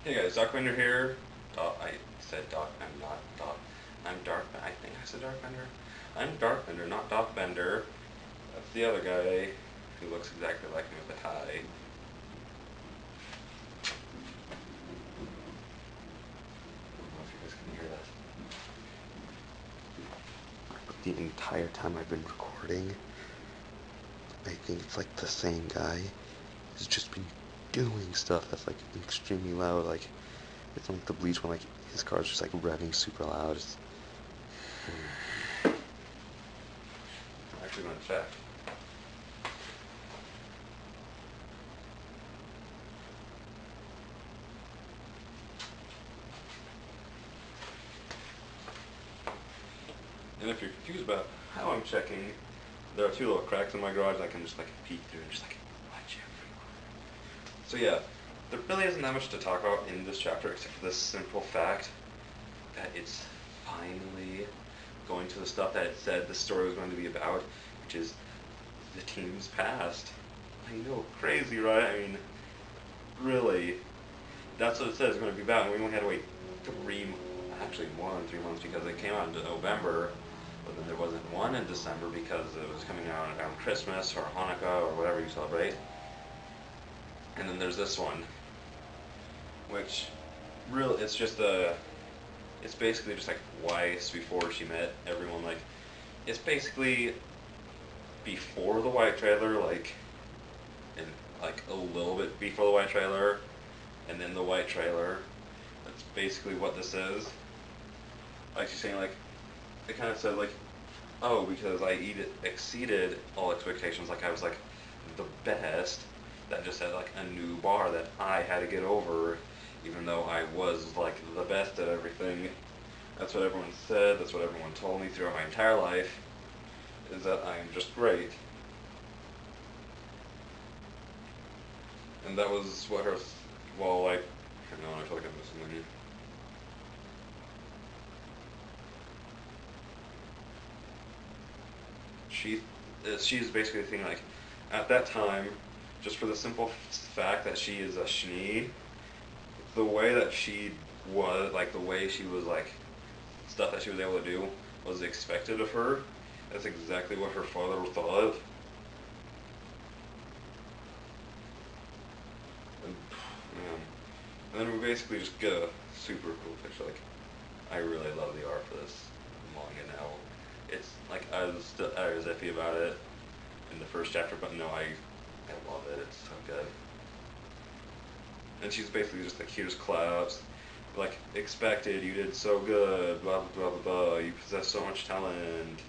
Hey guys, Doc Bender here. I said Doc, I'm not Doc. I'm Dark, I think I said Dark Bender. I'm Dark Bender, not Doc Bender. That's the other guy who looks exactly like me with a tie. I don't know if you guys can hear that. The entire time I've been recording, I think it's like the same guy has just been doing stuff that's like extremely loud. Like it's like the Bleach one, like his car's just like revving super loud. I'm actually gonna check. And if you're confused about how I'm checking, there are two little cracks in my garage I can just like peek through and just like watch everyone. So yeah, there really isn't that much to talk about in this chapter except for this simple fact that it's finally going to the stuff that it said the story was going to be about, which is the team's past. I know, crazy, right? I mean, really, that's what it says it's going to be about, and we only had to wait actually more than 3 months because it came out in November, but then there wasn't one in December because it was coming out around Christmas or Hanukkah or whatever you celebrate. And then there's this one, which really, it's basically just like Weiss before she met everyone. Like, it's basically before the white trailer, like, and like a little bit before the white trailer, and then the white trailer. That's basically what this is. Like she's saying, like, it kind of said like, oh, because I exceeded all expectations. Like I was like the best. That just had like a new bar that I had to get over, even though I was like the best at everything. That's what everyone said, that's what everyone told me throughout my entire life, is that I'm just great. And that was what her, well, like, hang on, I feel like I'm missing something. She's basically thinking like, at that time, just for the simple fact that she is a Schnee, the way that she was, like the way she was like, stuff that she was able to do was expected of her. That's exactly what her father thought. And then we basically just get a super cool picture. Like, I really love the art for this manga now. It's like, I was iffy about it in the first chapter, but no, I love it. It's so good. And she's basically just the cutest claps. Like, expected, you did so good, blah, blah, blah, blah, you possess so much talent.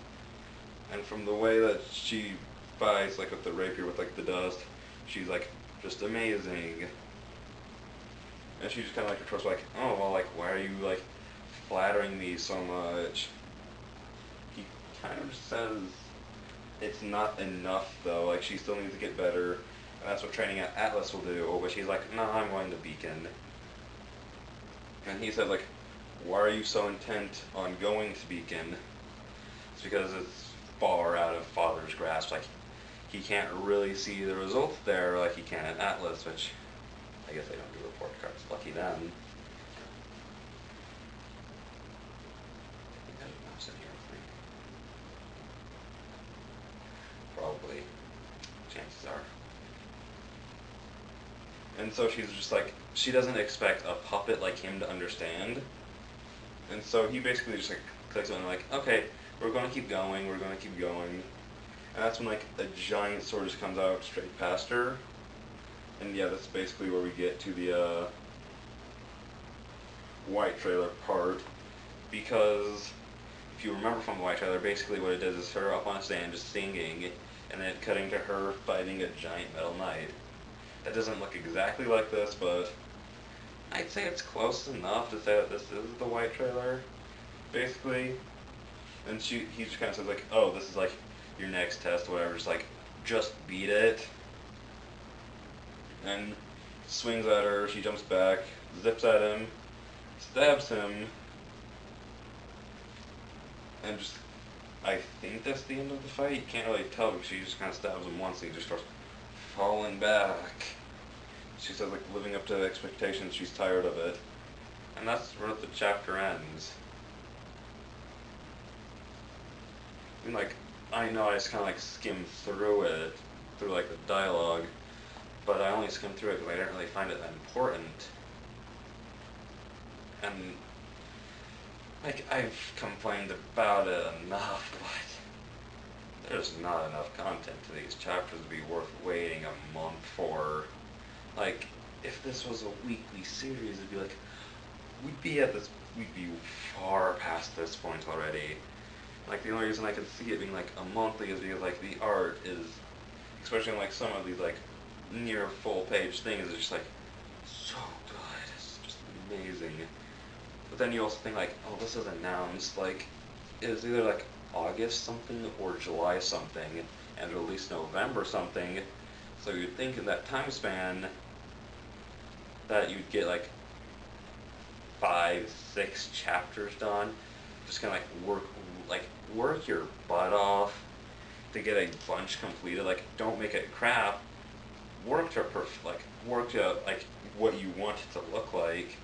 And from the way that she fights, like with the rapier, with like the dust, she's like, just amazing. And she just kind of like retorts like, oh, well, like, why are you like flattering me so much? He kind of says it's not enough though, like she still needs to get better, and that's what training at Atlas will do, but she's like, no, I'm going to Beacon. And he said like, why are you so intent on going to Beacon? It's because it's far out of Father's grasp, like he can't really see the results there like he can at Atlas, which I guess they don't do report cards, lucky them. Probably. Chances are. And so she's just like, she doesn't expect a puppet like him to understand. And so he basically just like clicks on like, okay, we're going to keep going, we're going to keep going. And that's when like a giant sword just comes out straight past her. And yeah, that's basically where we get to the white trailer part. Because if you remember from the white trailer, basically what it does is her up on a stand just singing, and then cutting to her fighting a giant metal knight. That doesn't look exactly like this, but I'd say it's close enough to say that this is the white trailer, basically. And he just kind of says like, oh, this is like your next test, whatever, just like, just beat it. And swings at her, she jumps back, zips at him, stabs him, and just, I think that's the end of the fight. You can't really tell because she just kind of stabs him once and he just starts falling back. she says like living up to expectations, she's tired of it. And that's where the chapter ends. And like, I know I just kind of like skimmed through it, through like the dialogue, but I only skimmed through it because I didn't really find it that important. And like, I've complained about it enough, but there's not enough content to these chapters to be worth waiting a month for. Like, if this was a weekly series, it'd be like, we'd be far past this point already. Like, the only reason I could see it being like a monthly is because like the art is, especially in like some of these like near full page things, is just like so good. It's just amazing. But then you also think like, oh, this is announced like it's either like August something or July something, and released November something. So you'd think in that time span that you'd get like 5, 6 chapters done. Just kind of like work your butt off to get a bunch completed. Like, don't make it crap. Work to like what you want it to look like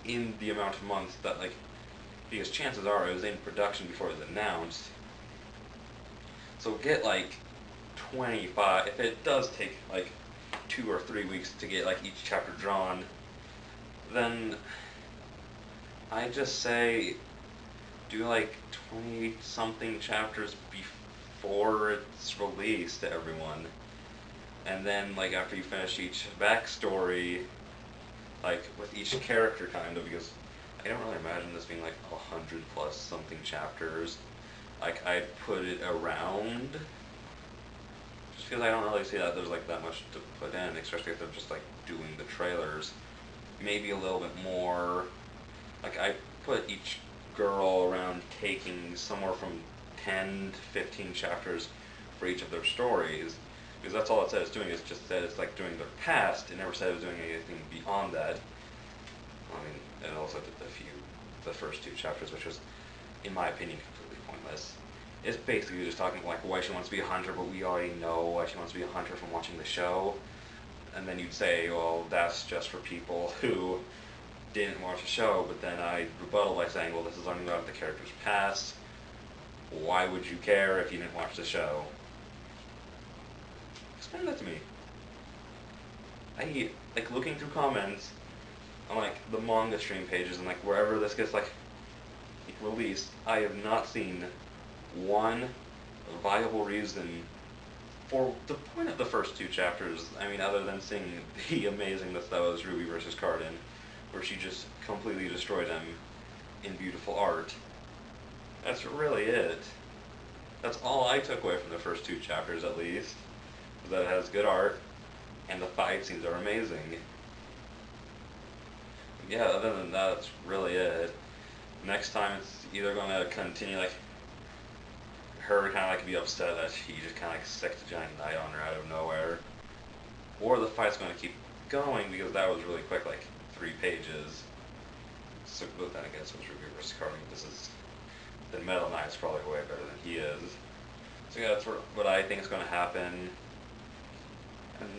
in the amount of months that like, because chances are it was in production before it was announced. So get like 25. If it does take like 2 or 3 weeks to get like each chapter drawn, then I just say do like 20 something chapters before it's released to everyone, and then like after you finish each backstory, like with each character kind of, because I don't really imagine this being like 100 plus something chapters. Like, I'd put it around, just because I don't really see that there's like that much to put in, especially if they're just like doing the trailers. Maybe a little bit more. Like, I put each girl around taking somewhere from 10 to 15 chapters for each of their stories, because that's all it said it's doing. It's just said it's like doing their past. It never said it was doing anything beyond that. I mean, it also did the first 2 chapters, which was, in my opinion, completely pointless. It's basically just talking like why she wants to be a hunter, but we already know why she wants to be a hunter from watching the show. And then you'd say, well, that's just for people who didn't watch the show, but then I rebuttal by saying, well, this is learning about the character's past. Why would you care if you didn't watch the show? Explain that to me. I like looking through comments on like the manga stream pages and like wherever this gets like released, I have not seen one viable reason for the point of the first 2 chapters. I mean, other than seeing the amazingness that was RWBY versus Cardin, where she just completely destroyed them in beautiful art. That's really it. That's all I took away from the first 2 chapters, at least, was that it has good art and the fight scenes are amazing. Yeah, other than that, that's really it. Next time it's either going to continue like her kind of like be upset that he just kind of like sicked a giant knight on her out of nowhere, or the fight's going to keep going, because that was really quick, like 3 pages. So, but then I guess it was RWBY versus Cardin. This is, the Metal Knight's probably way better than he is. So yeah, that's what I think is going to happen. And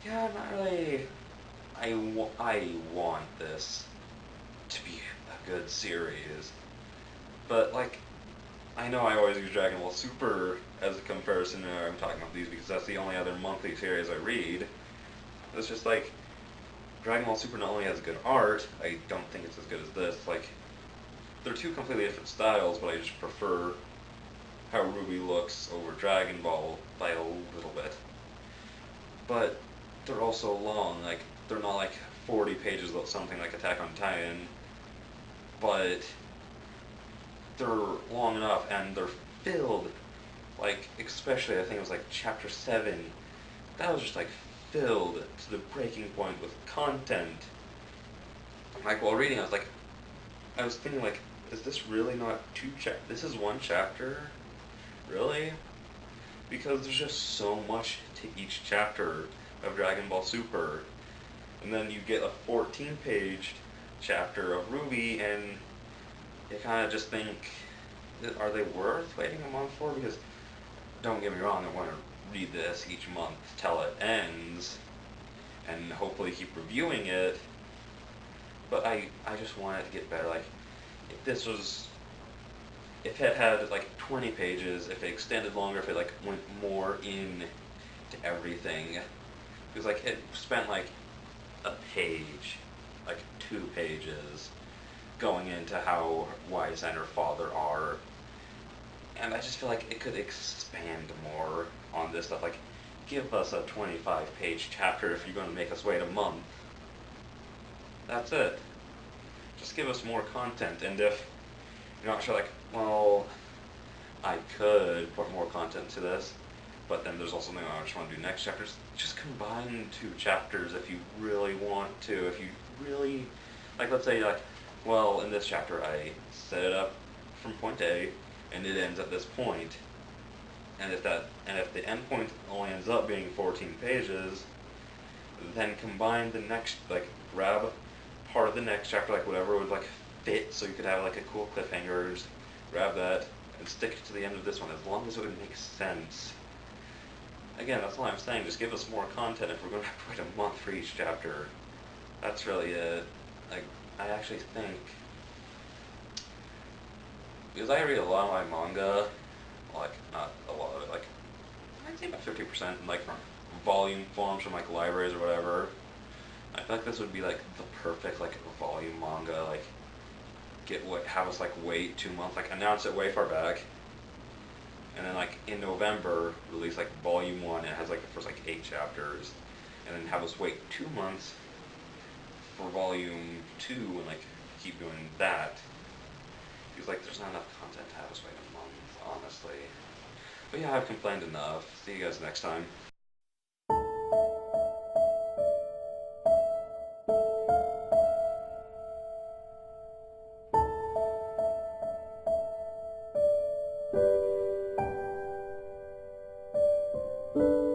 yeah, not really. I want this to be a good series, but like, I know I always use Dragon Ball Super as a comparison when I'm talking about these, because that's the only other monthly series I read. It's just like, Dragon Ball Super not only has good art, I don't think it's as good as this. Like, they're 2 completely different styles, but I just prefer how RWBY looks over Dragon Ball by a little bit. But they're also long. Like, they're not like 40 pages of something like Attack on Titan, but they're long enough, and they're filled, like, especially I think it was like chapter 7, that was just like filled to the breaking point with content. Like, while reading, I was thinking like, is this really not 2 chapters? This is 1 chapter? Really? Because there's just so much to each chapter of Dragon Ball Super. And then you get a 14-page chapter of RWBY, and you kind of just think, are they worth waiting a month for? Because, don't get me wrong, I want to read this each month till it ends. and hopefully keep reviewing it. But I just want it to get better. Like, if this was, if it had like 20 pages, if it extended longer, if it like went more in to everything, because like it spent like a page, like 2 pages, going into how Wise and her father are, and I just feel like it could expand more on this stuff. Like, give us a 25-page chapter if you're going to make us wait a month. That's it. Just give us more content, and if you're not sure, like, well, I could put more content to this, but then there's also something I just want to do next chapters. Just combine 2 chapters if you really want to. If you really, like, let's say, like, well, in this chapter I set it up from point A, and it ends at this point, and if the end point only ends up being 14 pages, then combine the next, like, grab part of the next chapter, like whatever would like fit, so you could have like a cool cliffhanger. Just grab that and stick it to the end of this one, as long as it would make sense. Again, that's all I'm saying. Just give us more content if we're going to have to wait a month for each chapter. That's really it. Like, I actually think, because I read a lot of my manga, like not a lot of it, like I'd say about 50%, like from volume forms from like libraries or whatever. I feel like this would be like the perfect like volume manga, like have us like wait 2 months, like announce it way far back, and then like in November release like volume 1, and it has like the first like 8 chapters, and then have us wait 2 months for volume 2 and like keep doing that. Because like there's not enough content to have us wait a month, honestly. But yeah, I've complained enough. See you guys next time. Thank you.